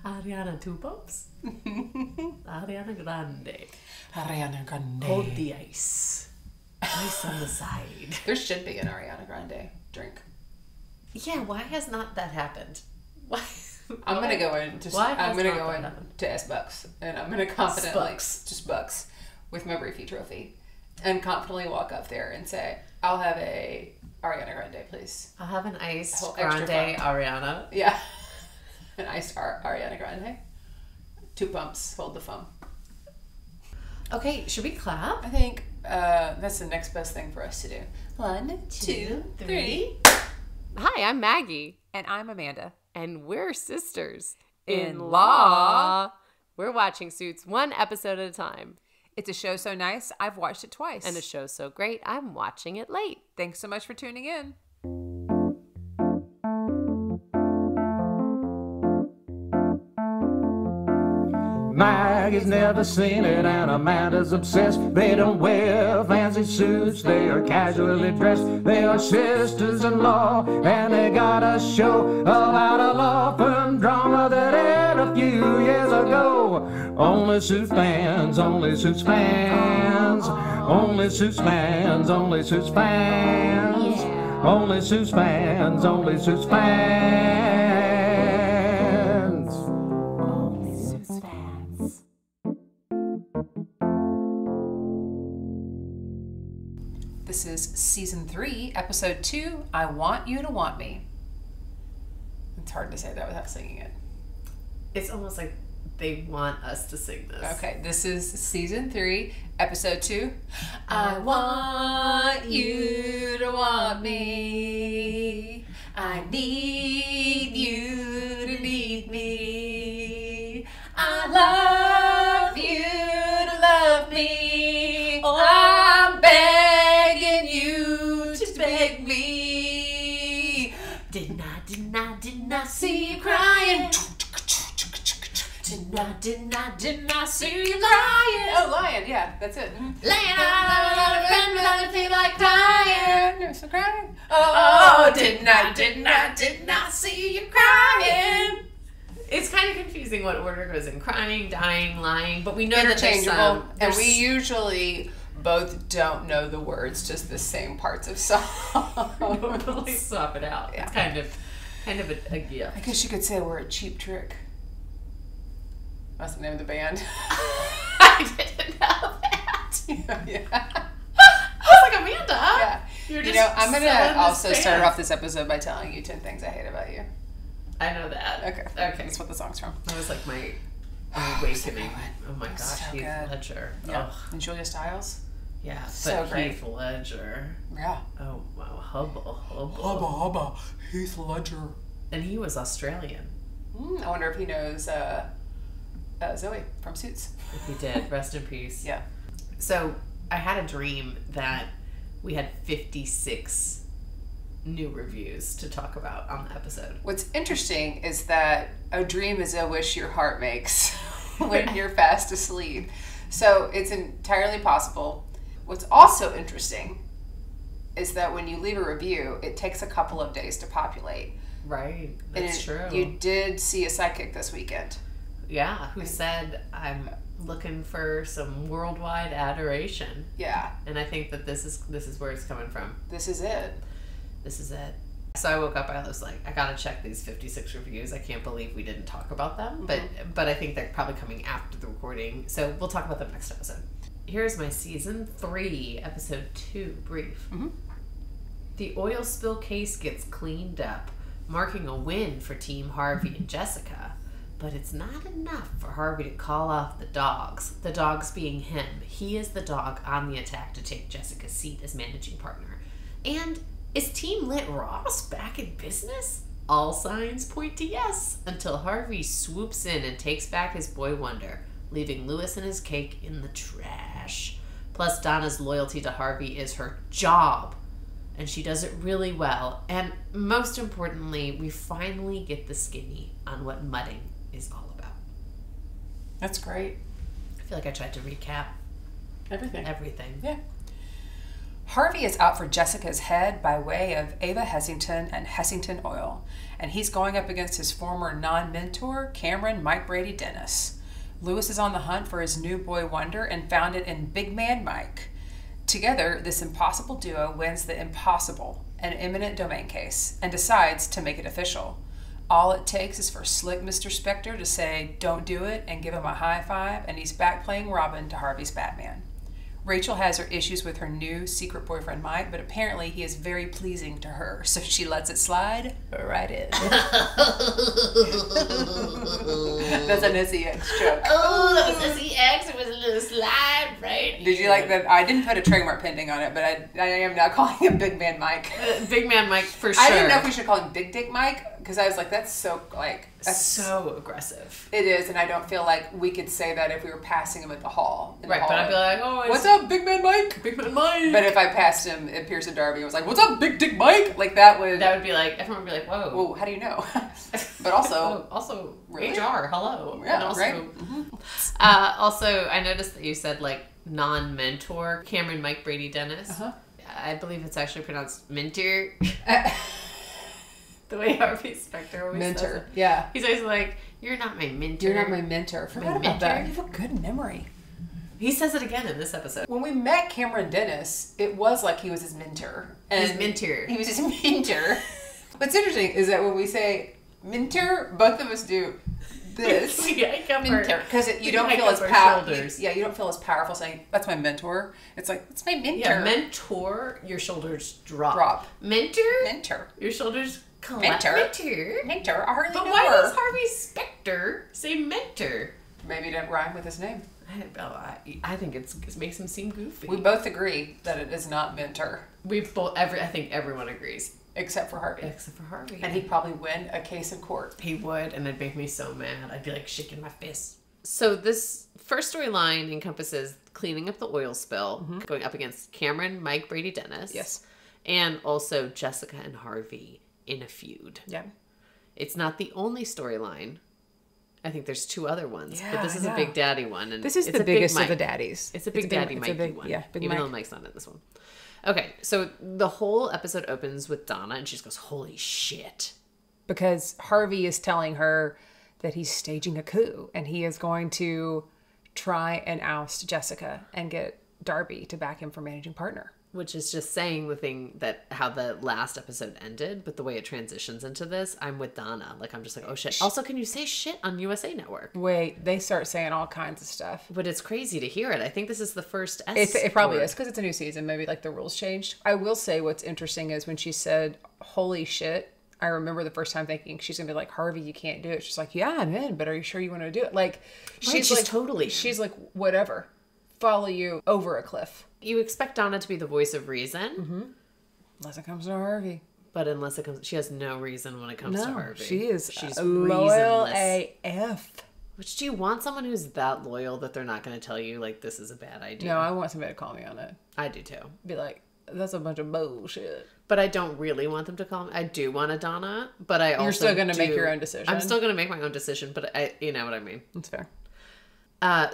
Ariana Two Bumps. Ariana Grande. Ariana Grande. Hold the ice. Ice on the side. There should be an Ariana Grande drink. Yeah, why has not that happened? Why? I'm gonna go into S-Bucks and I'm gonna confidently just Bucks with my briefy trophy and confidently walk up there and say, "I'll have a Ariana Grande, please. I'll have an iced Grande Ariana." Yeah, an iced Ariana Grande. 2 pumps. Hold the foam. Okay, should we clap? I think that's the next best thing for us to do. 1, 2, 3. Hi, I'm Maggie. And I'm Amanda. And we're sisters. In law. We're watching Suits one episode at a time. It's a show so nice, I've watched it twice. And a show so great, I'm watching it late. Thanks so much for tuning in. Maggie's never seen it and Amanda's obsessed. They don't wear fancy suits, they are casually dressed. They are sisters-in-law and they got a show about a law firm drama that aired a few years ago. Only Suits fans, only Suits fans, only Suits fans, only Suits fans, only Suits fans, only Suits fans. This is season 3, episode 2. I Want You to Want Me. It's hard to say that without singing it. It's almost like they want us to sing this. Okay, this is season 3, episode 2. I want you to want me. I need you to need me. I love you to love me. I'm begging you to beg me. Did not see you crying. Did not see you crying. Oh, lion, yeah, that's it. Laying out of bed without feel like dying. You're so crying. Oh, did not see you crying. It's kind of confusing what order goes in. Crying, dying, lying, but we know that interchangeable. And we usually both don't know the words, just the same parts of songs. Totally swap it out. Yeah. It's kind of a gift. I guess you could say we're a cheap trick. That's the name of the band. I didn't know that. Yeah. I was like, Amanda. Yeah. You're just I'm going to also start off this episode by telling you 10 things I hate about you. I know that. Okay. That's what the song's from. That was like my awakening. Oh my gosh, so Heath good. Ledger. Yeah. Ugh. And Julia Stiles. Yeah, So but great. Heath Ledger. Yeah. Oh wow, hubba. Hubba. Heath Ledger. And he was Australian. I wonder if he knows Zoe from Suits. If he did, rest in peace. Yeah. So I had a dream that we had 56 new reviews to talk about on the episode. What's interesting is that a dream is a wish your heart makes when you're fast asleep. So it's entirely possible. What's also interesting is that when you leave a review, it takes a couple of days to populate. Right, that's true. You did see a psychic this weekend. Yeah, who said, I'm looking for some worldwide adoration. Yeah. And I think that this is where it's coming from. This is it. This is it. So I woke up, I was like, I gotta check these 56 reviews. I can't believe we didn't talk about them. But I think they're probably coming after the recording. So we'll talk about them next episode. Here's my season 3, episode 2 brief. Mm-hmm. The oil spill case gets cleaned up, marking a win for Team Harvey and Jessica. But it's not enough for Harvey to call off the dogs being him. He is the dog on the attack to take Jessica's seat as managing partner. And is Team Lit Ross back in business? All signs point to yes, until Harvey swoops in and takes back his boy wonder, leaving Lewis and his cake in the trash. Plus, Donna's loyalty to Harvey is her job, and she does it really well. And most importantly, we finally get the skinny on what mudding is all about. That's great. I feel like I tried to recap Everything. everything. Yeah. Harvey is out for Jessica's head by way of Ava Hessington and Hessington Oil, and he's going up against his former non-mentor, Cameron Mike Brady Dennis. Lewis is on the hunt for his new boy wonder and found it in Big Man Mike. Together, this impossible duo wins the impossible, an eminent domain case, and decides to make it official. All it takes is for slick Mr. Spector to say, "Don't do it," and give him a high five, and he's back playing Robin to Harvey's Batman. Rachel has her issues with her new secret boyfriend Mike, but apparently he is very pleasing to her, so she lets it slide right in. That's an SEX joke. Oh, that was SEX. It was a little slide, right? Did you like that? I didn't put a trademark pending on it, but I am now calling him Big Man Mike. Big Man Mike for sure. I didn't know if we should call him Big Dick Mike, because I was like, that's so, that's so aggressive. It is, and I don't feel like we could say that if we were passing him at the hall. Right, but I'd be like, oh, what's up, Big Man Mike? Big Man Mike. But if I passed him at Pierce and Darby and was like, what's up, Big Dick Mike? Like, that would be like, everyone would be like, whoa. Well, how do you know? But also... also, really? HR, hello. Yeah, and also, right? Mm-hmm. Also, I noticed that you said, like, non-mentor, Cameron Mike Brady Dennis. Uh-huh. I believe it's actually pronounced Minter. The way Harvey Specter always says it. Yeah. He's always like, you're not my mentor. You're not my mentor. Forgot about that. You have a good memory. He says it again in this episode. When we met Cameron Dennis, it was like he was his mentor. His mentor. He was his mentor. What's interesting is that when we say mentor, both of us do this. Mentor. Because you don't feel as powerful. Yeah, you don't feel as powerful saying, that's my mentor. It's like, that's my mentor. Yeah, mentor, your shoulders drop. Mentor? Mentor. Your shoulders Mentor. Mentor. I hardly know But why her. does Harvey Specter say mentor? Maybe it didn't rhyme with his name. I think it makes him seem goofy. We both agree that it is not mentor. I think everyone agrees. Except for Harvey. And he'd probably win a case in court. He would, and it'd make me so mad. I'd be like shaking my fist. So this first storyline encompasses cleaning up the oil spill, going up against Cameron, Mike, Brady, Dennis. Yes. And also Jessica and Harvey in a feud. Yeah. It's not the only storyline. I think there's two other ones, yeah, but this is a big daddy one. And this is the biggest of the daddies. It's a big daddy Mikey one. Yeah, big even though Mike's not in this one. Okay, so the whole episode opens with Donna, and she just goes, holy shit. Because Harvey is telling her that he's staging a coup, and he is going to try and oust Jessica and get Darby to back him for managing partner. Which is just saying the thing that how the last episode ended, but the way it transitions into this, I'm with Donna. Like, I'm just like, oh shit. Also, can you say shit on USA Network? Wait, they start saying all kinds of stuff. But it's crazy to hear it. I think this is the first It probably is, because it's a new season. Maybe, like, the rules changed. I will say what's interesting is when she said, holy shit, I remember the first time thinking she's going to be like, Harvey, you can't do it. She's like, yeah, I'm in, but are you sure you want to do it? Like, she's like, totally. She's like, whatever. Follow you over a cliff. You expect Donna to be the voice of reason. Mm-hmm. Unless it comes to Harvey. But unless it comes... She has no reason when it comes to Harvey. She's loyal AF. Which, do you want someone who's that loyal that they're not going to tell you, like, this is a bad idea? No, I want somebody to call me on it. I do, too. Be like, that's a bunch of bullshit. But I don't really want them to call me. I do want a Donna, but I also You're still going to make your own decision. I'm still going to make my own decision, but you know what I mean. That's fair.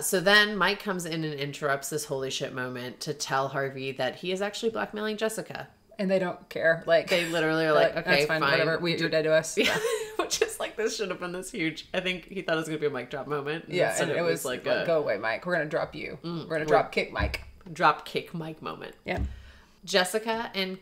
So then Mike comes in and interrupts this holy shit moment to tell Harvey that he is actually blackmailing Jessica. And they don't care. Like, they literally are like, okay, fine. Whatever. You're dead to us. Yeah. Which is like, this should have been this huge. I think he thought it was going to be a mic drop moment. Yeah, and it was like, go away, Mike. We're going to drop you. We're going to drop kick Mike. Drop kick Mike moment. Yeah. Jessica and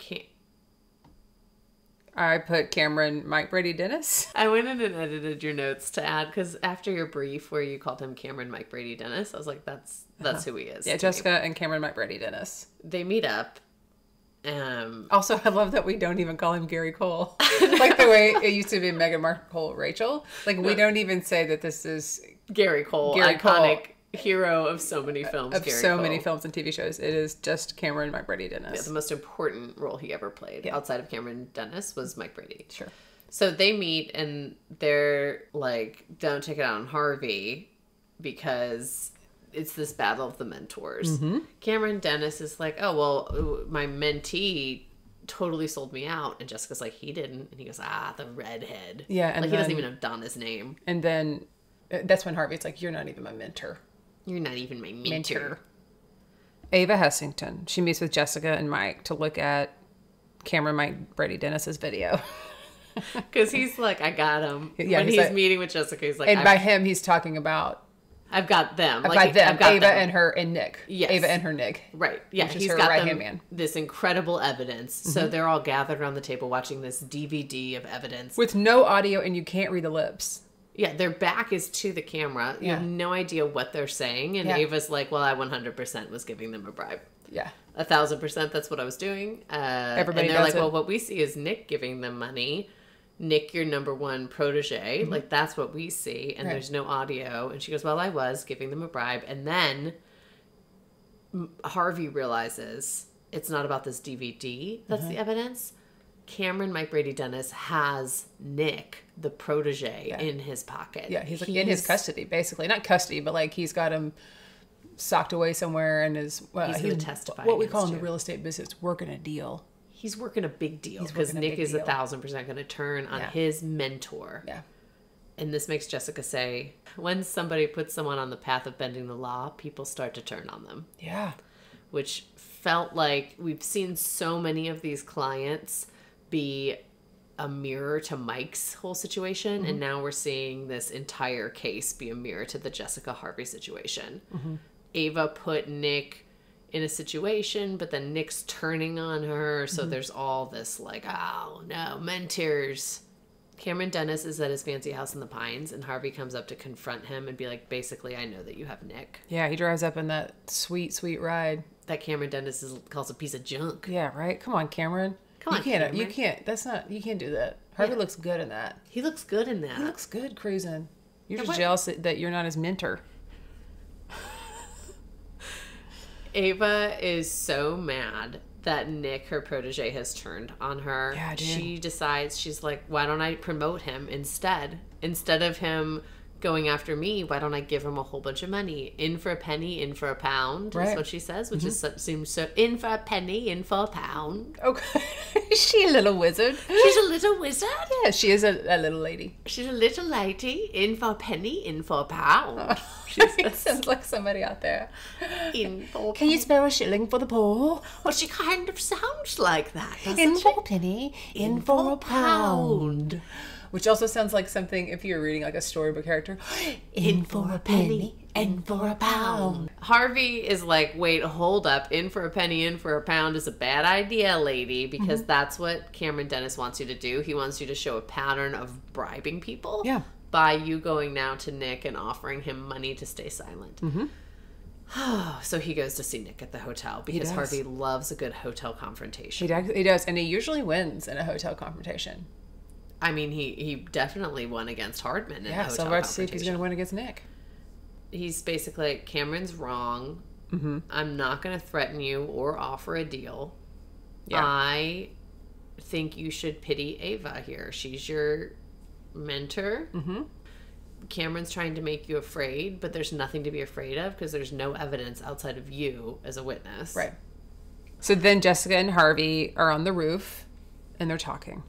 I put Cameron, Mike Brady Dennis. I went in and edited your notes to add, because after your brief where you called him Cameron, Mike Brady Dennis, I was like, that's who he is. Yeah, Jessica and Cameron, Mike Brady Dennis. They meet up. Also, I love that we don't even call him Gary Cole. Like the way it used to be Meghan Markle, Rachel. Like, we don't even say that this is Gary Cole, iconic hero of so many films. Many films and TV shows. It is just Cameron, Mike Brady Dennis. Yeah, the most important role he ever played outside of Cameron Dennis was Mike Brady. Sure. So they meet and they're like, don't take it out on Harvey because it's this battle of the mentors. Mm-hmm. Cameron Dennis is like, oh, well, my mentee totally sold me out. And Jessica's like, he didn't. And he goes, the redhead. Yeah. And like, he doesn't even have Donna's name. And then that's when Harvey's like, you're not even my mentor. You're not even my mentor. Ava Hessington. She meets with Jessica and Mike to look at Cameron Mike Brady Dennis's video. Because he's like, I got him. Yeah, when he's he's like- meeting with Jessica, he's like, And by him, he's talking about I've got them. by Like, them, I've got Ava them. and her and Nick. Yes. Ava and her Nick. Right. Yeah. Which is He's her got right-hand them man. this incredible evidence. So they're all gathered around the table watching this DVD of evidence. With no audio, and you can't read the lips. Yeah, their back is to the camera. You have no idea what they're saying. And Yeah. Ava's like, well, I 100% was giving them a bribe. Yeah. 1,000% that's what I was doing. Everybody and they're does like, it. well, what we see is Nick giving them money. Nick, your number one protege. Like, that's what we see. And Right. there's no audio. And she goes, well, I was giving them a bribe. And then Harvey realizes it's not about this DVD that's the evidence. Cameron Mike Brady Dennis has Nick, the protege, in his pocket. Yeah, he's like in his custody, basically. Not custody, but like he's got him socked away somewhere and is He's gonna testify what we call in against the you. real estate business, working a deal. He's working a big deal He's because working a Nick big is deal. 1,000% going to turn on Yeah. his mentor. Yeah. And this makes Jessica say, when somebody puts someone on the path of bending the law, people start to turn on them. Yeah. Which felt like we've seen so many of these clients be a mirror to Mike's whole situation. And now we're seeing this entire case be a mirror to the Jessica Harvey situation. Ava put Nick in a situation, but then Nick's turning on her. So there's all this like, oh no, mentors. Cameron Dennis is at his fancy house in the Pines, and Harvey comes up to confront him and be like, basically, I know that you have Nick. Yeah, he drives up in that sweet, sweet ride. That Cameron Dennis calls a piece of junk. Yeah, right? Come on, Cameron. Come on, you can't, You Cameron. can't. That's not. You can't do that. Harvey looks good in that. He looks good in that. He looks good cruising. You're Yeah, just what- jealous that you're not his mentor. Ava is so mad that Nick, her protege, has turned on her. Yeah, dude. She decides, she's like, why don't I promote him instead? Instead of him going after me, why don't I give him a whole bunch of money? In for a penny, in for a pound, Right. is what she says, which seems so, in for a penny, in for a pound. Okay. Is she a little wizard? She's a little wizard. Yeah, she is a little lady. She's a little lady, in for a penny, in for a pound. It sounds like somebody out there. In for a Can you spare a shilling for the poor? Well, she kind of sounds like that, doesn't In she? for a penny, in for a pound. Which also sounds like something if you're reading like a storybook character. In for a penny, in for a pound. Harvey is like, wait, hold up. In for a penny, in for a pound is a bad idea, lady, because that's what Cameron Dennis wants you to do. He wants you to show a pattern of bribing people. Yeah. By you going now to Nick and offering him money to stay silent. So he goes to see Nick at the hotel because does. Harvey loves a good hotel confrontation. He does, and he usually wins in a hotel confrontation. I mean, he definitely won against Hardman in a Yeah, hotel so we're about to see if he's confrontation. going to win against Nick. He's basically like, Cameron's wrong. I'm not going to threaten you or offer a deal. Yeah. I think you should pity Ava here. She's your mentor. Cameron's trying to make you afraid, but there's nothing to be afraid of because there's no evidence outside of you as a witness. Right. So then Jessica and Harvey are on the roof, and they're talking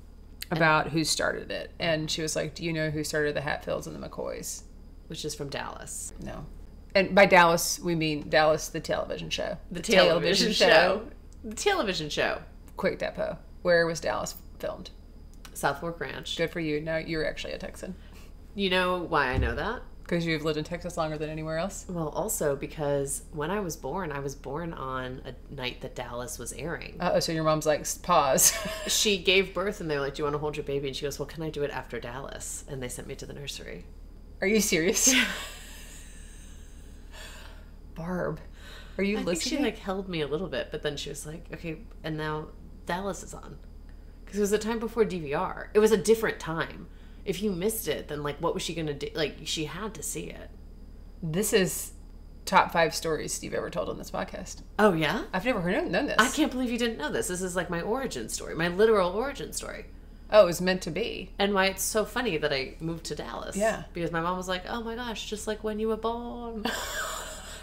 about who started it. And she was like, do you know who started the Hatfields and the McCoys? Which is from Dallas. No. And by Dallas, we mean Dallas, the television show. The television show. The television show. Quick Depot. Where was Dallas filmed? South Fork Ranch. Good for you. Now you're actually a Texan. You know why I know that? Because you've lived in Texas longer than anywhere else? Well, also because when I was born on a night that Dallas was airing. Oh, so your mom's like, pause. She gave birth and they're like, do you want to hold your baby? And she goes, well, can I do it after Dallas? And they sent me to the nursery. Are you serious? Barb, are you I think she listening? like held me a little bit, but then she was like, okay, and now Dallas is on. Because it was a time before DVR. It was a different time. If you missed it, then like, what was she going to do? Like, she had to see it. This is top 5 stories you've ever told on this podcast. Oh, yeah? I've never known this. I can't believe you didn't know this. This is like my origin story, my literal origin story. Oh, it was meant to be. And why it's so funny that I moved to Dallas. Yeah. Because my mom was like, oh my gosh, just like when you were born.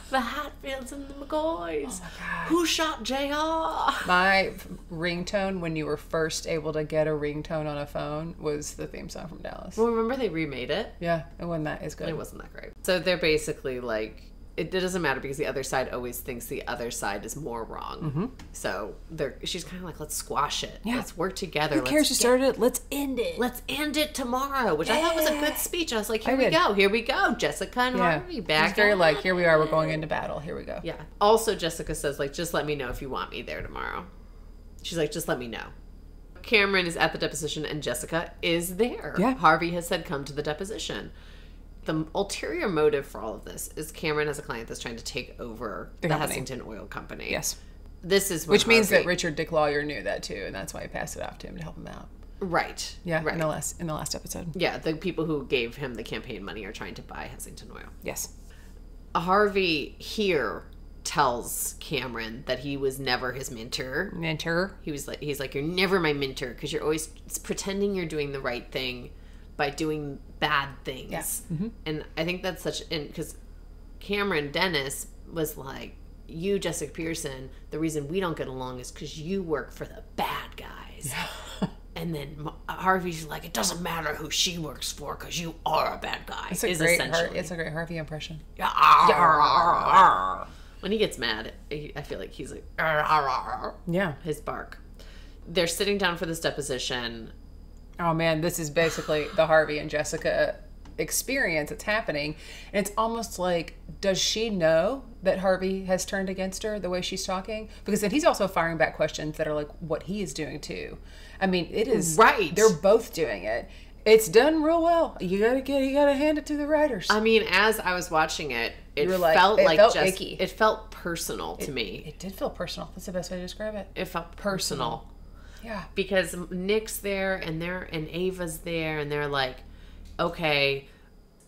The Hatfields and the McCoys. Oh my God. Who shot JR? My ringtone when you were first able to get a ringtone on a phone was the theme song from Dallas. Well, remember they remade it? Yeah, it wasn't that as good. It wasn't that great. So they're basically like it doesn't matter because the other side always thinks the other side is more wrong. Mm-hmm. So she's kind of like, let's squash it. Yeah. Let's work together. Who cares who started it? Let's end it. Let's end it tomorrow, which I thought was a good speech. I was like, here I did. we go. Jessica and Harvey back. It's very at like, here we it. are, we're going into battle. Here we go. Yeah. Also, Jessica says, like, just let me know if you want me there tomorrow. She's like, just let me know. Cameron is at the deposition and Jessica is there. Yeah. Harvey has said, come to the deposition. The ulterior motive for all of this is Cameron has a client that's trying to take over the company. Hessington Oil Company. Yes. This is Which means that Harvey- Richard Dick Lawyer knew that too, and that's why he passed it off to him to help him out. Right. Yeah, Right. in the last episode. Yeah, the people who gave him the campaign money are trying to buy Hessington Oil. Yes. Harvey here tells Cameron that he was never his mentor. He's like, you're never my mentor because you're always pretending you're doing the right thing by doing bad things. Yeah. Mm-hmm. And I think that's because Cameron Dennis was like, you, Jessica Pearson, the reason we don't get along is because you work for the bad guys. Yeah. And then Harvey's like, it doesn't matter who she works for because you are a bad guy. It's a great Harvey impression. Yeah. When he gets mad, I feel like he's like, Yeah. his bark. They're sitting down for this deposition. Oh man, this is basically the Harvey and Jessica experience that's happening. And it's almost like, does she know that Harvey has turned against her the way she's talking? Because then he's also firing back questions that are like what he is doing too. I mean, it is right. They're both doing it. It's done real well. You gotta hand it to the writers. I mean, as I was watching it, it felt icky. It felt personal to me. It did feel personal. That's the best way to describe it. It felt personal. Yeah. Because Nick's there and Ava's there and they're like, okay,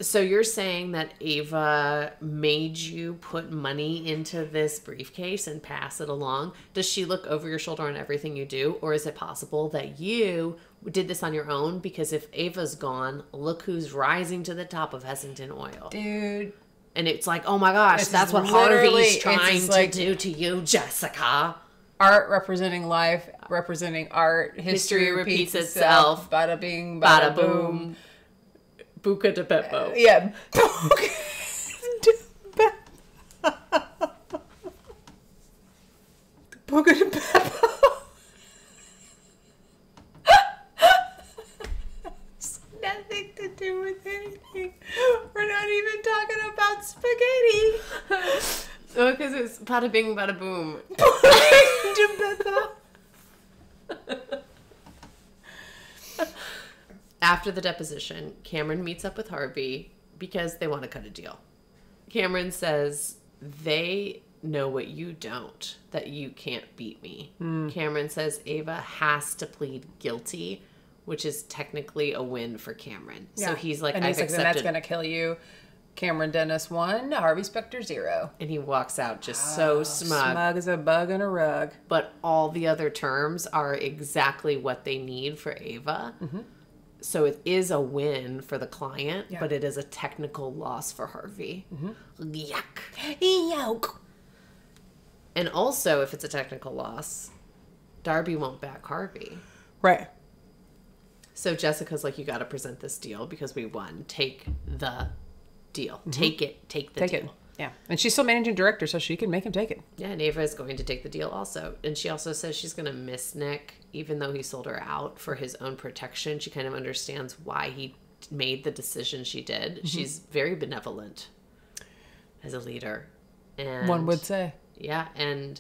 so you're saying that Ava made you put money into this briefcase and pass it along? Does she look over your shoulder on everything you do? Or is it possible that you did this on your own? Because if Ava's gone, look who's rising to the top of Hessington Oil. Dude. And it's like, oh my gosh, that's what Harvey's trying to do to you, Jessica. Art representing life, representing art. History repeats itself. Bada bing, bada boom. Buca de Beppo. Yeah. Buca de Beppo. It's nothing to do with anything. We're not even talking about spaghetti. Oh, because it's bada bing, bada boom. After the deposition, Cameron meets up with Harvey because they want to cut a deal. Cameron says they know what you don't, that you can't beat me. Cameron says Ava has to plead guilty, which is technically a win for Cameron. Yeah. So he's like, and he's I've like, then accepted. that's going to kill you. Cameron Dennis 1, Harvey Specter 0. And he walks out just so smug. Smug as a bug in a rug. But all the other terms are exactly what they need for Ava. Mm-hmm. So it is a win for the client, but it is a technical loss for Harvey. Mm-hmm. Yuck. And also, if it's a technical loss, Darby won't back Harvey. Right. So Jessica's like, you got to present this deal because we won. Take the deal. Mm-hmm. Take the deal. Yeah. And she's still managing director, so she can make him take it. Yeah, and Ava is going to take the deal also. And she also says she's going to miss Nick, even though he sold her out for his own protection. She kind of understands why he made the decision she did. Mm-hmm. She's very benevolent as a leader. And one would say. Yeah, and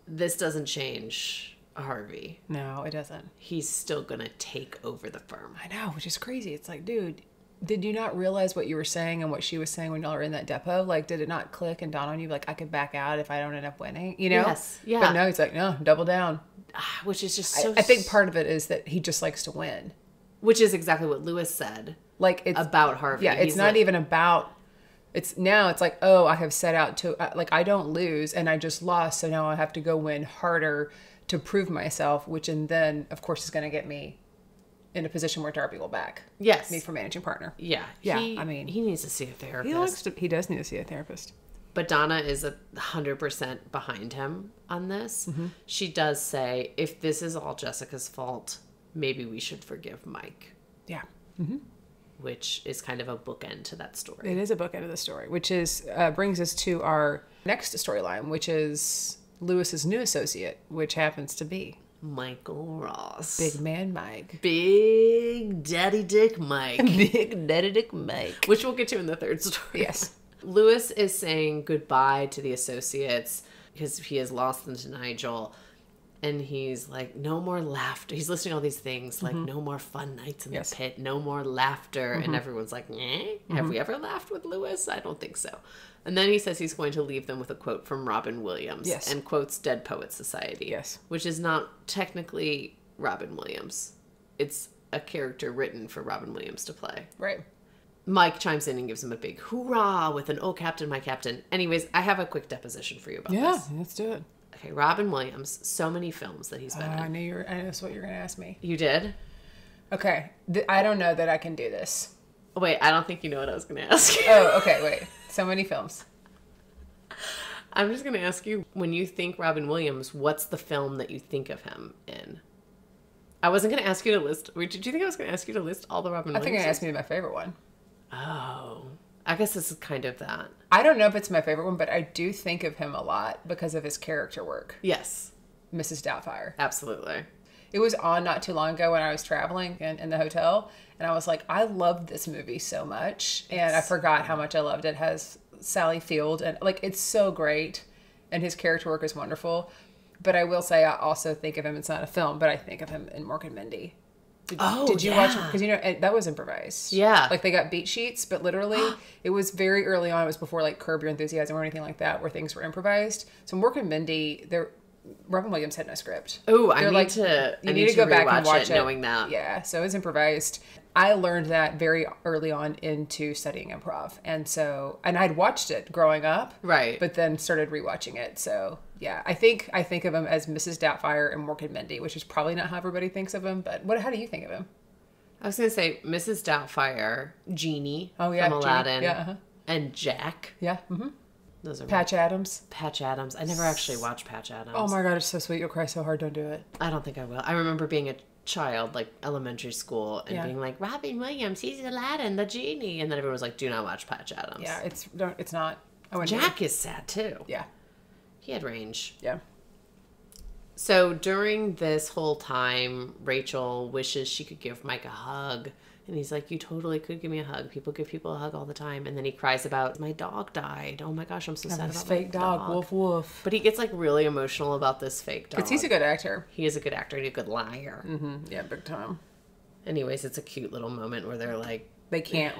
this doesn't change Harvey. No, it doesn't. He's still going to take over the firm. I know, which is crazy. It's like, dude, did you not realize what you were saying and what she was saying when y'all were in that depot? Like, did it not click and dawn on you, like, I could back out if I don't end up winning? You know? Yes, yeah. But no, he's like, no, double down. Which is just so... I think part of it is that he just likes to win. Which is exactly what Lewis said it's about Harvey. Yeah, it's not even about... It's like, oh, I have set out to... like, I don't lose, and I just lost, so now I have to go win harder to prove myself, which and then, of course, is going to get me in a position where Darby will back. Yes. Me for managing partner. Yeah. Yeah, he needs to see a therapist. He does need to see a therapist. But Donna is 100% behind him on this. Mm-hmm. She does say, if this is all Jessica's fault, maybe we should forgive Mike. Yeah. Mm-hmm. which is kind of a bookend to that story. It is a bookend of the story, which is brings us to our next storyline, which is Lewis's new associate, which happens to be Michael Ross. Big Man Mike. Big Daddy Dick Mike. Big Daddy Dick Mike. Which we'll get to in the third story. Yes. Lewis is saying goodbye to the associates because he has lost them to Nigel. And he's like, no more laughter. He's listing all these things like no more fun nights in the pit, no more laughter. And everyone's like, have we ever laughed with Lewis? I don't think so. And then he says he's going to leave them with a quote from Robin Williams. Yes. And quotes Dead Poets Society. Yes. Which is not technically Robin Williams. It's a character written for Robin Williams to play. Right. Mike chimes in and gives him a big hoorah with an "Oh, Captain, my Captain." Anyways, I have a quick deposition for you about this. Yeah, let's do it. Okay, Robin Williams, so many films that he's been in. I knew that's what you're going to ask me. You did? Okay. I don't know that I can do this. Wait, I don't think you know what I was going to ask you. Oh, okay, wait. So many films. I'm just going to ask you, when you think Robin Williams, what's the film that you think of him in? I wasn't going to ask you to list... Wait, did you think I was going to ask you to list all the Robin Williams? I think I asked me my favorite one. Oh. I guess this is kind of that. I don't know if it's my favorite one, but I do think of him a lot because of his character work. Yes. Mrs. Doubtfire. Absolutely. It was on not too long ago when I was traveling in the hotel, and I was like, I loved this movie so much, and I forgot how much I loved it. It has Sally Field, and like, it's so great, and his character work is wonderful. But I will say, I also think of him, it's not a film, but I think of him in Mork and Mindy. Did you watch it? Because, you know, that was improvised. Yeah. Like, they got beat sheets, but literally, it was very early on. It was before, like, Curb Your Enthusiasm or anything like that, where things were improvised. So Mork and Mindy, Robin Williams had no script. Oh, I need to go back and watch it, knowing that. Yeah, so it was improvised. I learned that very early on into studying improv. And I'd watched it growing up. Right. But then started rewatching it. So, yeah, I think of him as Mrs. Doubtfire and Mork and Mindy, which is probably not how everybody thinks of him. But how do you think of him? I was going to say Mrs. Doubtfire, Genie from Genie. Aladdin, Yeah, and Jack. Yeah, mm-hmm. Those are Patch Adams. Patch Adams. I never actually watched Patch Adams. Oh my God, it's so sweet. You'll cry so hard. Don't do it. I don't think I will. I remember being a child, like elementary school, and being like, Robin Williams, he's Aladdin, the genie. And then everyone was like, do not watch Patch Adams. Yeah, it's not. Jack is sad too. Yeah. He had range. Yeah. So during this whole time, Rachel wishes she could give Mike a hug. And he's like, you totally could give me a hug. People give people a hug all the time. And then he cries about, my dog died. Oh my gosh, I'm so sad about this fake my dog. Woof, woof. But he gets like really emotional about this fake dog. Because he's a good actor. He is a good actor and a good liar. Mm-hmm. Yeah, big time. Anyways, it's a cute little moment where they're like, they can't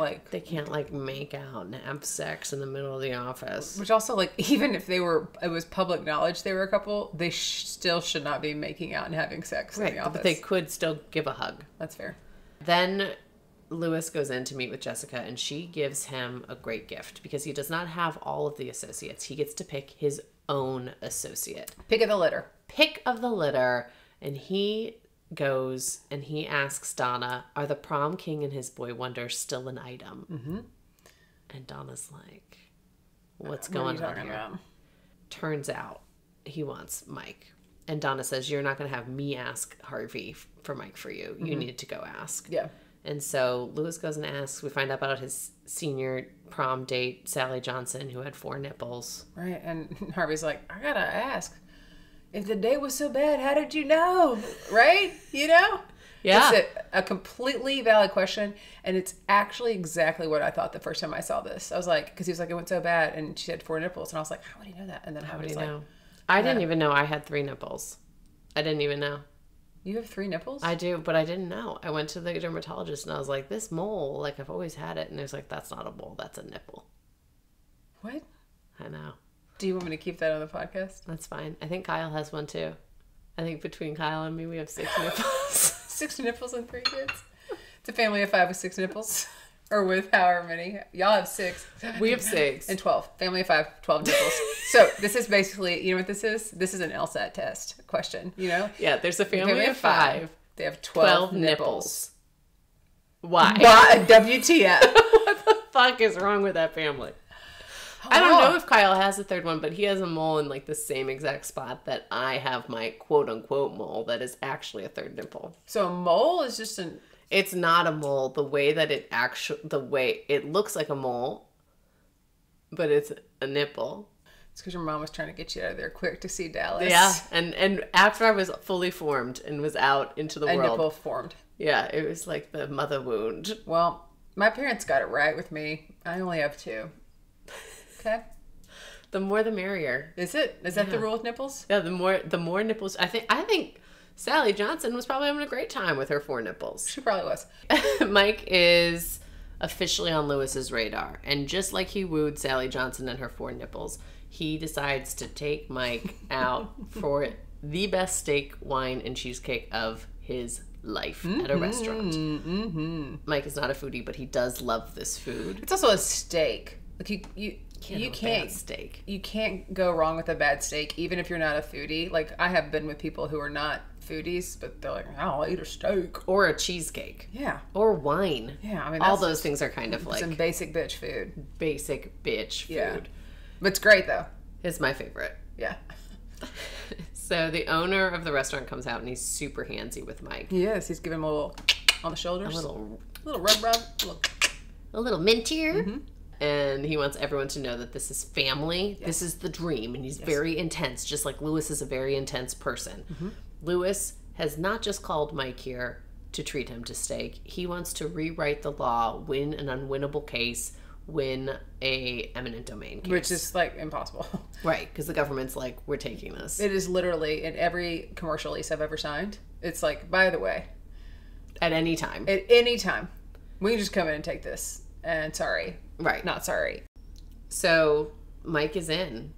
make out and have sex in the middle of the office. Which also, like, even if it was public knowledge they were a couple, they still should not be making out and having sex in the office. But they could still give a hug. That's fair. Then Lewis goes in to meet with Jessica, and she gives him a great gift because he does not have all of the associates. He gets to pick his own associate. Pick of the litter. Pick of the litter. And he goes and he asks Donna, are the prom king and his boy wonder still an item? Mm-hmm. And Donna's like, what's going on here? About? Turns out he wants Mike. And Donna says, you're not going to have me ask Harvey for Mike for you. You need to go ask. Yeah. And so Lewis goes and asks. We find out about his senior prom date, Sally Johnson, who had 4 nipples. Right. And Harvey's like, I got to ask. If the date was so bad, how did you know? Right? You know? Yeah. It's a completely valid question. And it's actually exactly what I thought the first time I saw this. I was like, because he was like, it went so bad. And she had 4 nipples. And I was like, how would he know that? And then how would he like, know? I didn't even know I had 3 nipples. I didn't even know. You have 3 nipples? I do, but I didn't know. I went to the dermatologist and I was like, this mole, like I've always had it. And there's like, that's not a mole, that's a nipple. What? I know. Do you want me to keep that on the podcast? That's fine. I think Kyle has one too. I think between Kyle and me, we have 6 nipples. 6 nipples and 3 kids? It's a family of 5 with 6 nipples. Or with however many. Y'all have 6. We have 6. And 12. Family of 5, 12 nipples. So this is basically, you know what this is? This is an LSAT test question, you know? Yeah, there's a family of 5. They have 12 nipples. Why? WTF. What the fuck is wrong with that family? I don't know if Kyle has a 3rd one, but he has a mole in like the same exact spot that I have my quote unquote mole that is actually a 3rd nipple. So a mole is just It's not a mole. The way it looks like a mole, but it's a nipple. It's because your mom was trying to get you out of there quick to see Dallas. Yeah, and after I was fully formed and was out into the world. A nipple formed. Yeah, it was like the mother wound. Well, my parents got it right with me. I only have 2. Okay. The more the merrier. Is it? Is that the rule with nipples? Yeah, the more nipples. I think Sally Johnson was probably having a great time with her 4 nipples. She probably was. Mike is officially on Lewis's radar, and just like he wooed Sally Johnson and her 4 nipples, he decides to take Mike out for the best steak, wine, and cheesecake of his life at a restaurant. Mm-hmm. Mike is not a foodie, but he does love this food. It's also a steak. Like you can't steak. You can't go wrong with a bad steak, even if you're not a foodie. Like, I have been with people who are not foodies, but they're like, I'll eat a steak or a cheesecake. Yeah, or wine. Yeah, I mean, all those things are kind of like some basic bitch food. Basic bitch food. Yeah. But it's great though. It's my favorite. Yeah. So the owner of the restaurant comes out and he's super handsy with Mike. Yes, he's giving him a little on the shoulders. A little rub. A little mintier. Mm-hmm. And he wants everyone to know that this is family. Yes. This is the dream. And he's very intense, just like Lewis is a very intense person. Mm-hmm. Lewis has not just called Mike here to treat him to steak. He wants to rewrite the law, win an unwinnable case, win a eminent domain case. Which is, like, impossible. Right, because the government's like, we're taking this. It is literally, in every commercial lease I've ever signed, it's like, by the way. At any time. At any time. We can just come in and take this. And sorry. Right. Not sorry. So Mike is in.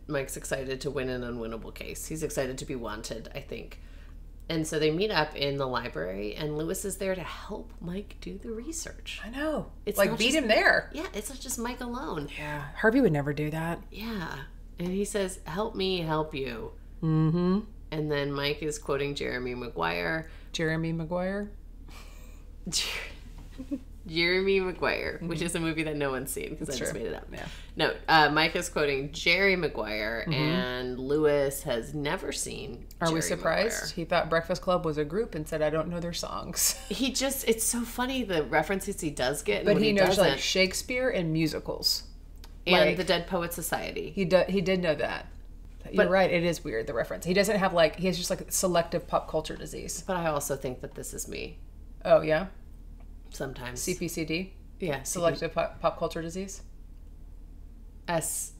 Mike's excited to win an unwinnable case. He's excited to be wanted, I think. And so they meet up in the library, and Lewis is there to help Mike do the research. I know. It's like, beat him there. Yeah, it's not just Mike alone. Yeah. Harvey would never do that. Yeah. And he says, help me help you. Mm-hmm. And then Mike is quoting Jeremy Maguire. Jeremy Maguire? Jeremy Maguire, which is a movie that no one's seen because I just made it up. Yeah. No, Mike is quoting Jerry Maguire, and Lewis has never seen Are Jerry we surprised? Maguire. He thought Breakfast Club was a group and said, I don't know their songs. It's so funny the references he does get. But he knows, doesn't. like, Shakespeare and musicals. And like, the Dead Poets Society. He did know that. You're right, it is weird, the reference. He doesn't have, like, he has just, like, selective pop culture disease. But I also think that this is me. Oh, yeah? Sometimes. CPCD? Yeah. Selective pop culture disease? S.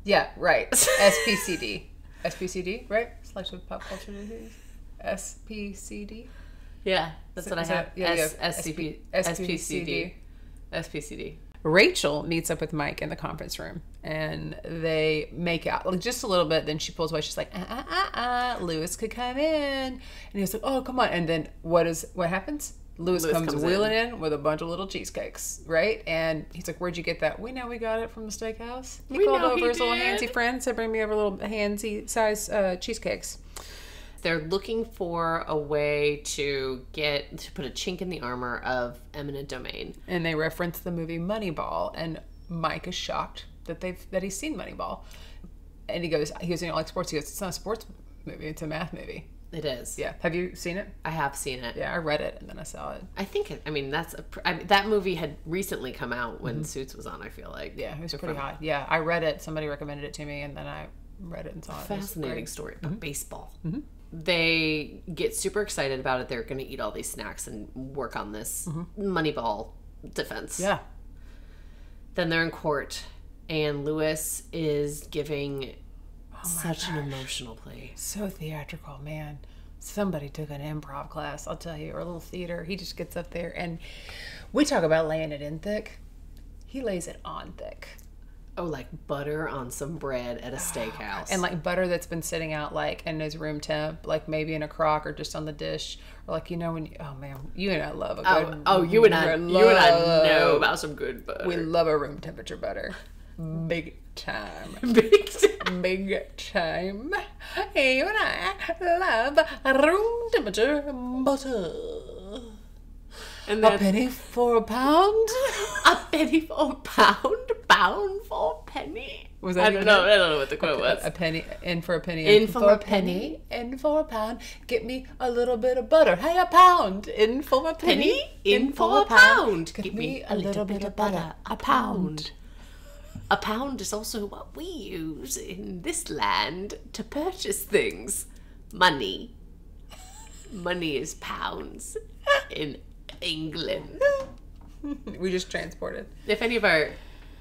Yeah, right. SPCD. SPCD, right? Selective pop culture disease? SPCD? Yeah, that's what I have. SPCD. SPCD. Rachel meets up with Mike in the conference room, and they make out, like, just a little bit. Then she pulls away. She's like, Lewis could come in. And he's like, oh, come on. And then what happens? Lewis comes wheeling in with a bunch of little cheesecakes, right? And he's like, where'd you get that? We know we got it from the steakhouse. He called over his little handsy friend, said, bring me over little handsy size cheesecakes. They're looking for a way to put a chink in the armor of eminent domain. And they reference the movie Moneyball, and Mike is shocked that he's seen Moneyball. And he goes, you don't like sports? He goes, it's not a sports movie, it's a math movie. It is. Yeah. Have you seen it? I have seen it. Yeah, I read it and then I saw it. I think that movie had recently come out when Suits was on, I feel like. Yeah, it was pretty hot. Yeah, I read it. Somebody recommended it to me, and then I read it and saw it. Fascinating story about baseball. Mm-hmm. They get super excited about it. They're going to eat all these snacks and work on this Moneyball defense. Yeah. Then they're in court, and Lewis is giving such an emotional play. So theatrical, man. Somebody took an improv class, I'll tell you, or a little theater. He just gets up there, and we talk about laying it in thick. He lays it on thick. Oh, like butter on some bread at a steakhouse. And like butter that's been sitting out, like, in his room temp, like maybe in a crock or just on the dish. Or like, when you and I love a good... you and I know about some good butter. We love a room temperature butter. Big time. Big time. You and I love room temperature butter. And a penny for a pound. A penny for a pound, pound for a penny. Was that I don't know what the quote was. A penny in for a penny, In for a penny, in for a pound. Get me a little bit of butter. Hey, a pound. In for a penny, in for a pound. Give me a little bit of butter. A pound. A pound is also what we use in this land to purchase things. Money. Money is pounds in England. We just transported. If any of our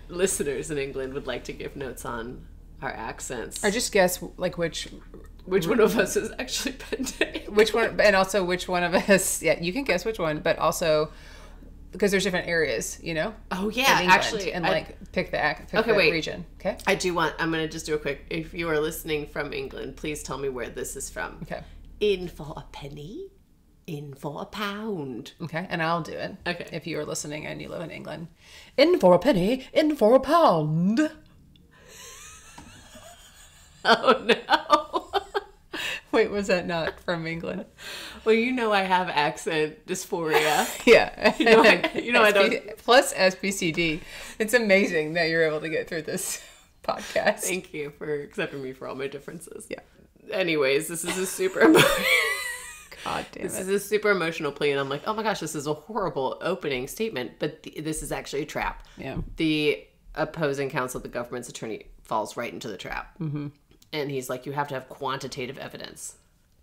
listeners in England would like to give notes on our accents, Or just guess like which one of us is actually Pending? which one, and also which one of us. Yeah, you can guess which one, but also because there's different areas, you know. Oh in yeah, England, actually, and pick the region. Okay. I do want. I'm gonna just do a quick. If you are listening from England, please tell me where this is from. Okay. In for a penny, in for a pound. Okay, and I'll do it. Okay. If you are listening and you live in England, in for a penny, in for a pound. Oh no. Wait, was that not from England? Well, you know I have accent dysphoria. Yeah. You know I don't. Plus SPCD. It's amazing that you're able to get through this podcast. Thank you for accepting me for all my differences. Yeah. Anyways, this is a super God damn this it. is a super emotional plea, and I'm like, oh my gosh, this is a horrible opening statement, but this is actually a trap. Yeah. The opposing counsel, the government's attorney, falls right into the trap. Mm-hmm. And he's like, you have to have quantitative evidence.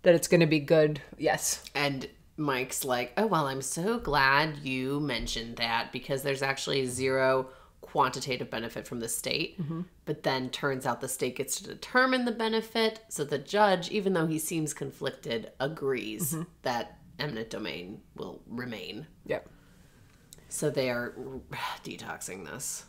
That it's going to be good. Yes. And Mike's like, oh, well, I'm so glad you mentioned that because there's actually zero quantitative benefit from the state. Mm-hmm. But then turns out the state gets to determine the benefit. So the judge, even though he seems conflicted, agrees that eminent domain will remain. Yep. So they are detoxing this.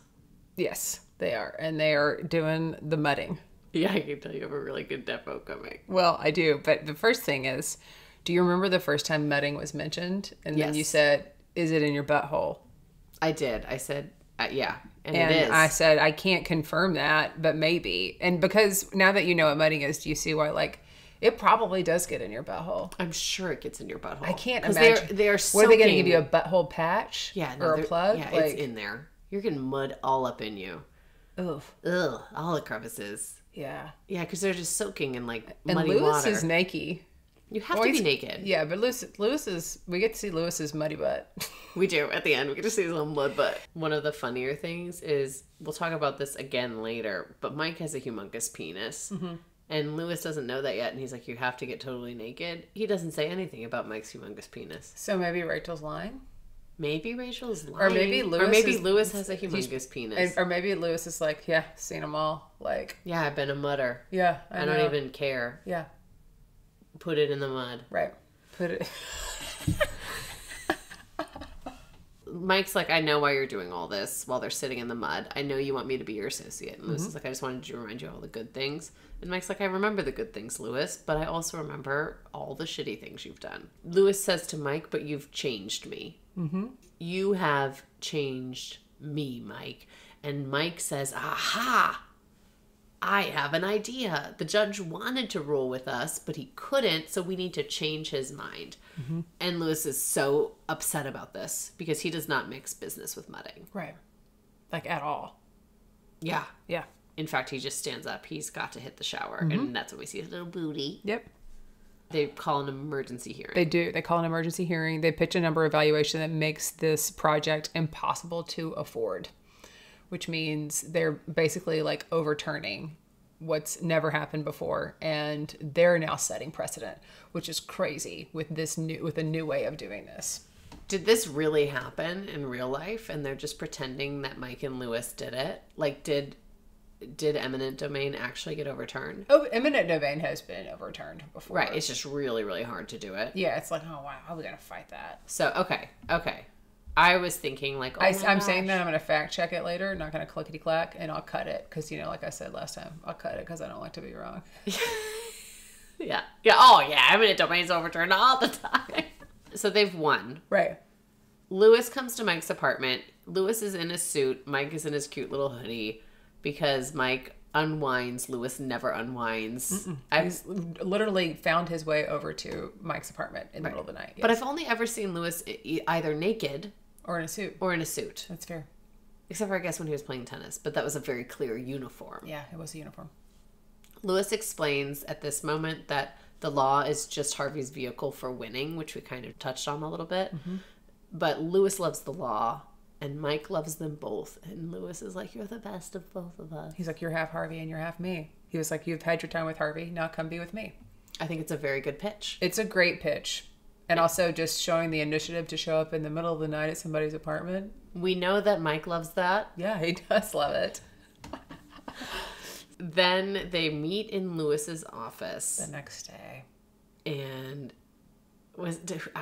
Yes, they are. And they are doing the mudding. Yeah, I can tell you have a really good depo coming. Well, I do. But the first thing is, do you remember the first time mudding was mentioned? And then you said, is it in your butthole? I did. I said, yeah. And And it is. I said, I can't confirm that, but maybe. And because now that you know what mudding is, do you see why, like, it probably does get in your butthole? I'm sure it gets in your butthole. I can't 'Cause imagine. They're What are they going to soaking- give you, a butthole patch? Yeah, or a plug? Yeah, like, it's in there. You're getting mud all up in you. Ugh. Ugh, all the crevices. Yeah. Yeah, because they're just soaking in like And muddy Lewis water. is naked. You have Well, to be he's- naked. Yeah, but Lewis is, we get to see Lewis's muddy butt. We do at the end. We get to see his little mud butt. One of the funnier things is we'll talk about this again later, but Mike has a humongous penis. Mm-hmm. And Lewis doesn't know that yet, and he's like, you have to get totally naked. He doesn't say anything about Mike's humongous penis. So maybe Rachel's lying? Maybe Rachel's lying. Or maybe Lewis has a humongous penis. Or maybe Lewis is like, yeah, seen them all. Like, Yeah, I've been a mudder. yeah, I don't know. even care. Yeah, Put it in the mud. right. Put it. Mike's like, I know why you're doing all this while they're sitting in the mud. I know you want me to be your associate. And Lewis is like, I just wanted to remind you of all the good things. And Mike's like, I remember the good things, Lewis, but I also remember all the shitty things you've done. Lewis says to Mike, but you've changed me. Mm-hmm. You have changed me, Mike. And Mike says, aha, I have an idea. The judge wanted to rule with us, but he couldn't, so we need to change his mind. Mm-hmm. And Lewis is so upset about this because he does not mix business with mudding. Right. Like, at all. Yeah. Yeah. In fact, he just stands up. He's got to hit the shower. And that's when we see his little booty. Yep. They call an emergency hearing. They do. They call an emergency hearing. They pitch a number evaluation that makes this project impossible to afford, which means they're basically like overturning what's never happened before, and they're now setting precedent, which is crazy with a new way of doing this. Did this really happen in real life? And they're just pretending that Mike and Lewis did it? Like, did eminent domain actually get overturned? Oh, eminent domain has been overturned before. Right. It's just really, really hard to do it. Yeah, it's like, oh wow, how are we gonna fight that? So, okay. I was thinking like, I'm saying that I'm going to fact check it later, not going to clickety clack, and I'll cut it because, like I said last time, I'll cut it because I don't like to be wrong. Yeah. Oh, yeah. Eminent domain's overturned all the time. So they've won. Right. Lewis comes to Mike's apartment. Lewis is in his suit. Mike is in his cute little hoodie because Mike unwinds. Lewis never unwinds. He's literally found his way over to Mike's apartment in the middle of the night. But I've only ever seen Lewis either naked or in a suit. or in a suit. That's fair. Except for, I guess, when he was playing tennis. But that was a very clear uniform. Yeah, it was a uniform. Lewis explains at this moment that the law is just Harvey's vehicle for winning, which we kind of touched on a little bit. Mm-hmm. But Lewis loves the law, and Mike loves them both. And Lewis is like, you're the best of both of us. He's like, you're half Harvey and you're half me. He was like, you've had your time with Harvey, now come be with me. I think it's a very good pitch. It's a great pitch. And also just showing the initiative to show up in the middle of the night at somebody's apartment. We know that Mike loves that. Yeah, he does love it. Then they meet in Lewis's office. The next day. And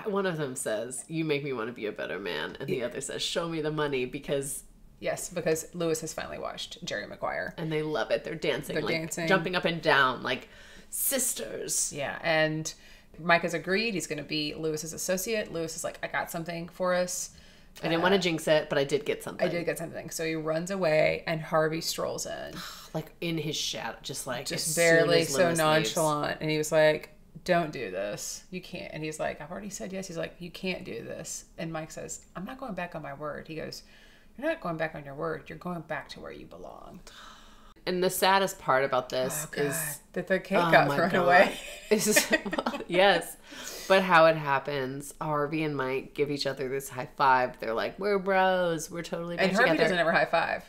one of them says, you make me want to be a better man. And the other says, show me the money because... Yes, because Lewis has finally watched Jerry Maguire. And they love it. They're dancing. They're dancing. Jumping up and down like sisters. Yeah, and Mike has agreed. He's going to be Lewis's associate. Lewis is like, I got something for us. I didn't want to jinx it, but I did get something. I did get something. So he runs away, and Harvey strolls in. Like in his shadow, just barely, so nonchalant. Leaves. And he was like, don't do this. You can't. And he's like, I've already said yes. He's like, you can't do this. And Mike says, I'm not going back on my word. He goes, you're not going back on your word. You're going back to where you belong. And the saddest part about this is that the cake got thrown away. Yes. But how it happens, Harvey and Mike give each other this high five. They're like, we're bros. We're totally back together. And Harvey doesn't ever high five.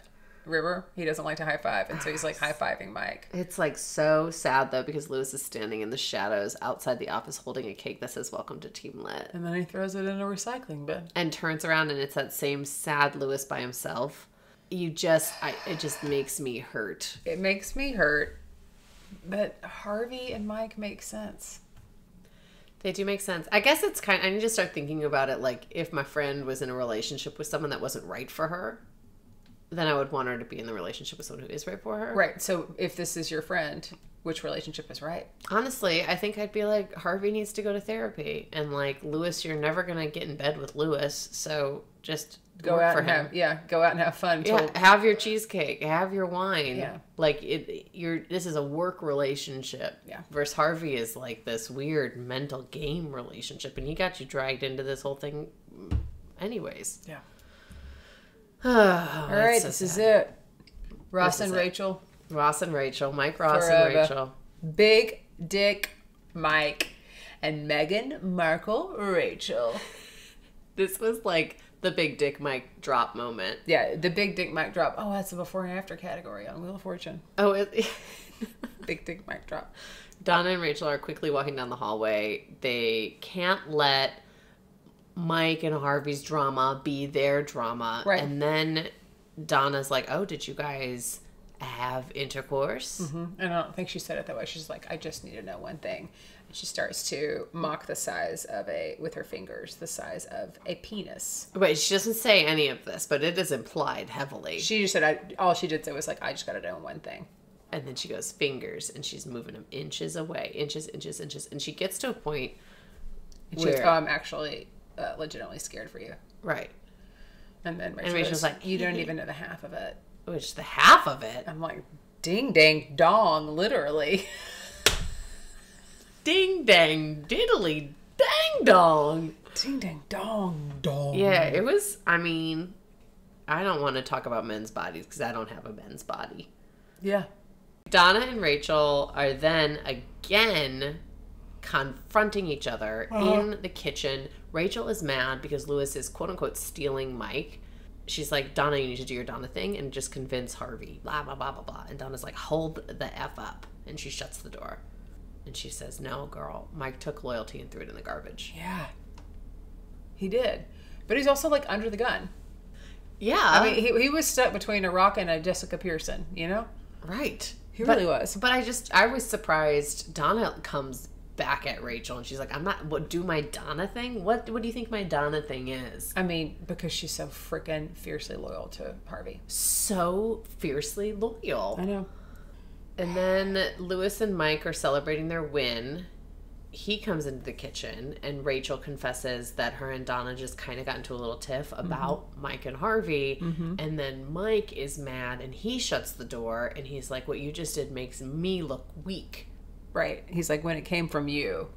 River, he doesn't like to high five. And so he's like high fiving Mike. It's like so sad though, because Lewis is standing in the shadows outside the office holding a cake that says, welcome to Team Lit. And then he throws it in a recycling bin. And turns around and it's that same sad Lewis by himself. It just makes me hurt. It makes me hurt. But Harvey and Mike make sense. They do make sense. I guess it's I need to start thinking about it like if my friend was in a relationship with someone that wasn't right for her, then I would want her to be in the relationship with someone who is right for her. Right. So if this is your friend, which relationship is right? Honestly, I think I'd be like, Harvey needs to go to therapy. And like, Lewis, you're never going to get in bed with Lewis. So just go out and go out and have fun. Have your cheesecake, have your wine. Yeah. Like this is a work relationship. Yeah. Versus Harvey is like this weird mental game relationship. And he got you dragged into this whole thing anyways. Yeah. All right, this is it. Ross and Rachel. Ross and Rachel. Mike Ross and Rachel. Big Dick Mike and Meghan Markle Rachel. This was like the Big Dick Mike drop moment. Yeah, the Big Dick Mike drop. Oh, that's the before and after category on Wheel of Fortune. Oh, Big Dick Mike drop. Donna and Rachel are quickly walking down the hallway. They can't let Mike and Harvey's drama be their drama. Right. And then Donna's like, oh, did you guys have intercourse? Mm-hmm. And I don't think she said it that way. She's like, I just need to know one thing. And she starts to mock the size of with her fingers, the size of a penis. Wait, she doesn't say any of this, but it is implied heavily. She just said, all she did say was like, I just got to know one thing. And then she goes, fingers, and she's moving them inches away, inches. And she gets to a point where... She goes, oh, I'm actually... legitimately scared for you. Right. And then Rachel's like, you don't even know the half of it. Which, the half of it? I'm like, ding dang dong, literally. Ding dang diddly dang dong. Ding dang dong dong. Yeah, it was, I mean, I don't want to talk about men's bodies because I don't have a men's body. Yeah. Donna and Rachel are then again confronting each other in the kitchen. Rachel is mad because Lewis is quote unquote stealing Mike. She's like, Donna, you need to do your Donna thing and just convince Harvey, blah, blah, blah, blah, blah. And Donna's like, hold the F up. And she shuts the door. And she says, no, girl, Mike took loyalty and threw it in the garbage. Yeah. He did. But he's also like under the gun. Yeah. I mean, he was stuck between a rock and a Jessica Pearson, you know? Right. He really was. But I was surprised. Donna comes back at Rachel and she's like, do my Donna thing? What do you think my Donna thing is? I mean, because she's so freaking fiercely loyal to Harvey. So fiercely loyal. I know. And then Lewis and Mike are celebrating their win. He comes into the kitchen and Rachel confesses that her and Donna just kind of got into a little tiff about Mike and Harvey. Mm-hmm. And then Mike is mad and he shuts the door and he's like, what you just did makes me look weak. Right. He's like, when it came from you,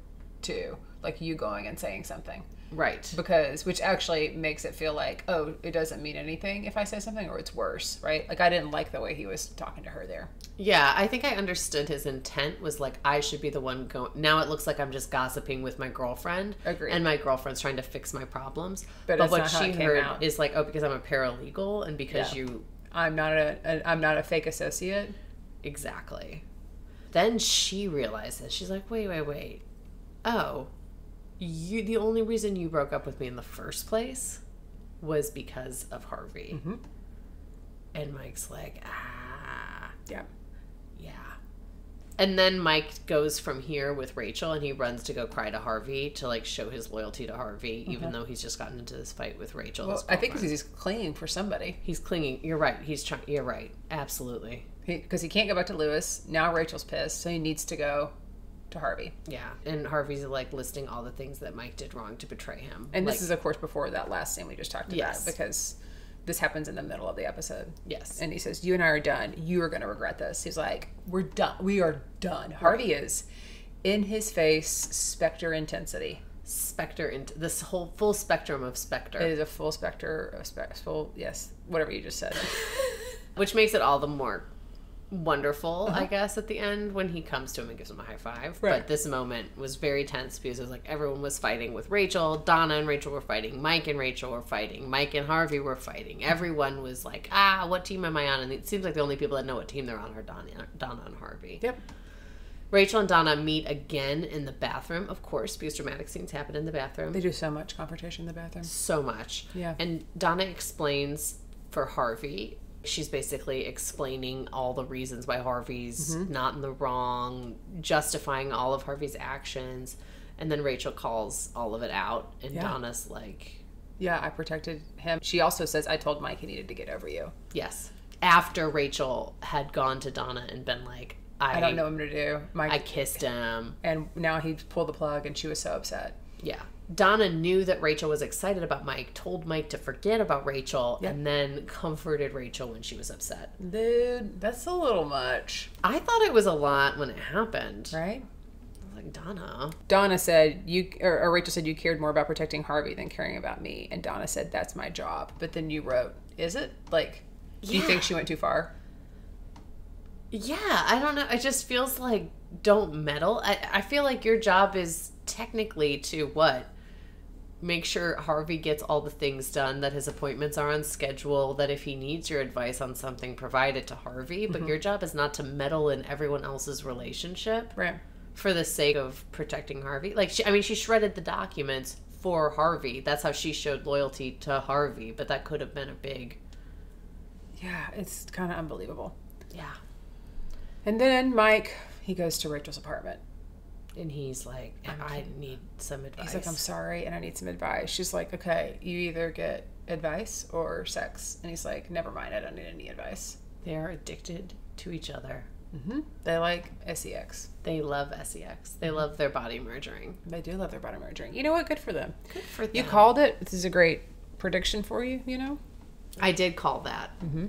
too. Like, you going and saying something. Right. Because, which actually makes it feel like, oh, it doesn't mean anything if I say something, or it's worse, right? Like, I didn't like the way he was talking to her there. Yeah, I think I understood his intent was like, I should be the one going. Now it looks like I'm just gossiping with my girlfriend. Agreed. And my girlfriend's trying to fix my problems. But what that's not how she it came heard out. is like, oh, because I'm a paralegal and because Yeah. you. I'm not a fake associate. Exactly. Then she realizes, she's like, wait. Oh, the only reason you broke up with me in the first place was because of Harvey. Mm-hmm. And Mike's like, Yeah. yeah. And then Mike goes from here with Rachel and he runs to go cry to Harvey to like show his loyalty to Harvey, even though he's just gotten into this fight with Rachel. Well, I think he's clinging for somebody. He's clinging. You're right. You're right. Absolutely. Because he can't go back to Lewis. Now Rachel's pissed, so he needs to go to Harvey. Yeah. And Harvey's like listing all the things that Mike did wrong to betray him. And like, this is, of course, before that last scene we just talked about. Yes. Because this happens in the middle of the episode. Yes. And he says, you and I are done. You are going to regret this. He's like, we're done. We are done. Harvey is in his face, Spectre intensity. Spectre into this whole full spectrum of Spectre. It is a full specter of full, yes, whatever you just said. Which makes it all the more wonderful, I guess, at the end when he comes to him and gives him a high five. Right. But this moment was very tense because it was like everyone was fighting with Rachel. Donna and Rachel were fighting. Mike and Rachel were fighting. Mike and Harvey were fighting. Everyone was like, what team am I on? And it seems like the only people that know what team they're on are Donna and Harvey. Yep. Rachel and Donna meet again in the bathroom, of course, because dramatic scenes happen in the bathroom. They do so much confrontation in the bathroom. So much. Yeah. And Donna explains for Harvey. She's basically explaining all the reasons why Harvey's not in the wrong, justifying all of Harvey's actions. And then Rachel calls all of it out. And Donna's like... Yeah, I protected him. She also says, I told Mike he needed to get over you. Yes. After Rachel had gone to Donna and been like, I don't know what to do. Mike, I kissed him. And now he pulled the plug and she was so upset. Yeah. Donna knew that Rachel was excited about Mike, told Mike to forget about Rachel, and then comforted Rachel when she was upset. Dude, that's a little much. I thought it was a lot when it happened. Right? I was like, Donna. Donna said, or Rachel said you cared more about protecting Harvey than caring about me. And Donna said, that's my job. But then you wrote, is it? Like, do you think she went too far? Yeah, I don't know. It just feels like don't meddle. I feel like your job is technically to what? Make sure Harvey gets all the things done, that his appointments are on schedule, that if he needs your advice on something, provide it to Harvey. But your job is not to meddle in everyone else's relationship. Right. For the sake of protecting Harvey. Like, she shredded the documents for Harvey. That's how she showed loyalty to Harvey. But that could have been a big... Yeah, it's kind of unbelievable. Yeah. And then Mike, he goes to Rachel's apartment. And he's like, I need some advice. He's like, I'm sorry, and I need some advice. She's like, okay, you either get advice or sex. And he's like, never mind, I don't need any advice. They are addicted to each other. Mm-hmm. They like sex. They love sex. They love their body merging. They do love their body merging. You know what? Good for them. Good for them. You called it. This is a great prediction for you, you know? I did call that. Mm-hmm.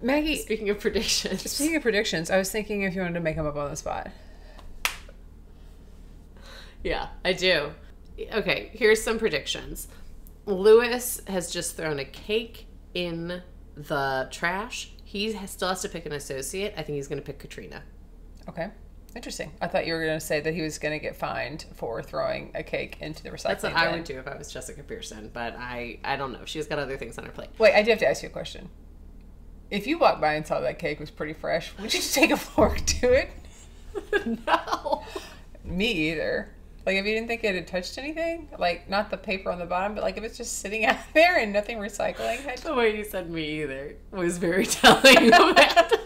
Maggie. Speaking of predictions, I was thinking if you wanted to make them up on the spot. Yeah, I do. Okay, here's some predictions. Lewis has just thrown a cake in the trash. He still has to pick an associate. I think he's going to pick Katrina. Okay. Interesting. I thought you were going to say that he was going to get fined for throwing a cake into the recycling bin. That's what I would do if I was Jessica Pearson, but I don't know. She's got other things on her plate. Wait, I do have to ask you a question. If you walked by and saw that cake was pretty fresh, would you take a fork to it? No. Me either. Like, if you didn't think it had touched anything, like, not the paper on the bottom, but, like, if it's just sitting out there and nothing recycling. The way you said me either was very telling of it.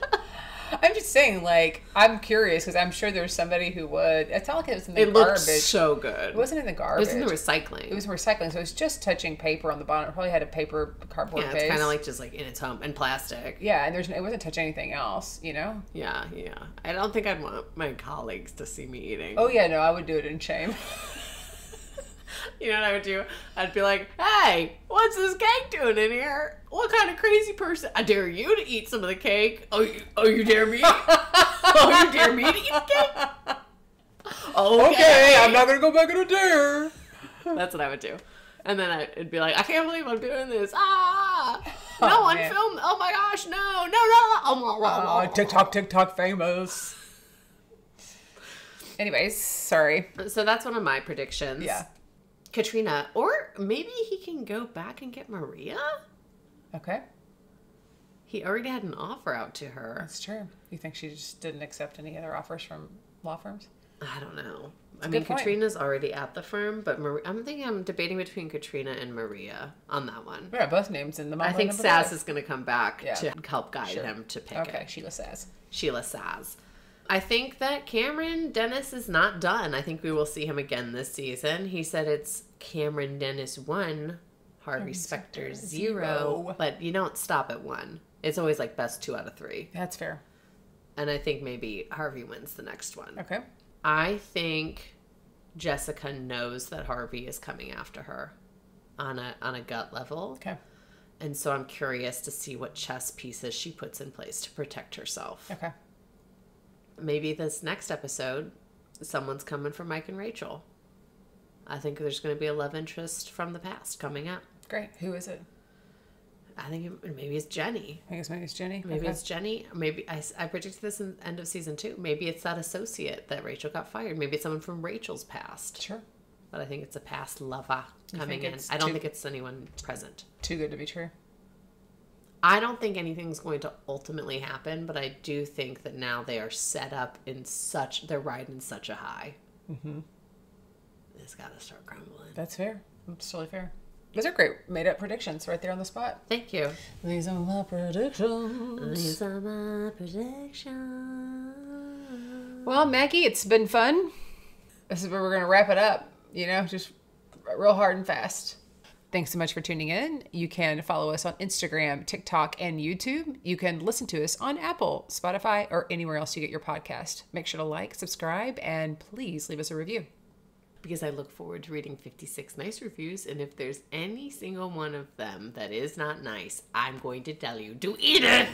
I'm just saying, like, I'm curious, because I'm sure there's somebody who would. It's not like it was in the It garbage. looked so good. It wasn't in the garbage. It was in the recycling. It was recycling, so it was just touching paper on the bottom. It probably had a paper cardboard base. Yeah, it's kind of like just, like, in its home, and plastic. Yeah, and it wasn't touching anything else, you know? Yeah. I don't think I'd want my colleagues to see me eating. Oh, yeah, no, I would do it in shame. You know what I would do? I'd be like, hey, what's this cake doing in here? What kind of crazy person? I dare you to eat some of the cake. Oh, you dare me? Oh, you dare me to eat the cake? Okay, I'm not going to go back on a dare. That's what I would do. And then I'd be like, I can't believe I'm doing this. Ah! No one man. filmed. Oh my gosh, no. Oh, TikTok famous. Anyways, sorry. So that's one of my predictions. Yeah. Katrina. Or maybe he can go back and get Maria? Okay. He already had an offer out to her. That's true. You think she just didn't accept any other offers from law firms? I don't know. a I mean, good point. Katrina's already at the firm, but I'm debating between Katrina and Maria on that one. We got both names in the I think Saz is going to come back Yeah. to help guide Sure. him to pick Okay, it. Sheila Saz. Sheila Saz. I think that Cameron Dennis is not done. I think we will see him again this season. He said it's Cameron Dennis 1, Harvey Specter 0, but you don't stop at 1. It's always like best 2 out of 3. That's fair. And I think maybe Harvey wins the next one. Okay. I think Jessica knows that Harvey is coming after her on a gut level. Okay. And so I'm curious to see what chess pieces she puts in place to protect herself. Okay. Maybe this next episode, someone's coming for Mike and Rachel. I think there's going to be a love interest from the past coming up. Great. Who is it? I think maybe it's Jenny. I guess maybe it's Jenny. Maybe Okay. it's Jenny. Maybe I predicted this in the end of season 2. Maybe it's that associate that Rachel got fired. Maybe it's someone from Rachel's past. Sure. But I think it's a past lover coming think in. it's I don't too- think it's anyone present. Too good to be true. I don't think anything's going to ultimately happen, but I do think that now they are set up in they're riding such a high. Mm-hmm. It's got to start crumbling. That's fair. That's totally fair. Those are great made-up predictions right there on the spot. Thank you. These are my predictions. These are my predictions. Well, Maggie, it's been fun. This is where we're going to wrap it up. You know, just real hard and fast. Thanks so much for tuning in. You can follow us on Instagram, TikTok, and YouTube. You can listen to us on Apple, Spotify, or anywhere else you get your podcast. Make sure to like, subscribe, and please leave us a review. Because I look forward to reading 56 nice reviews, and if there's any single one of them that is not nice, I'm going to tell you to eat it!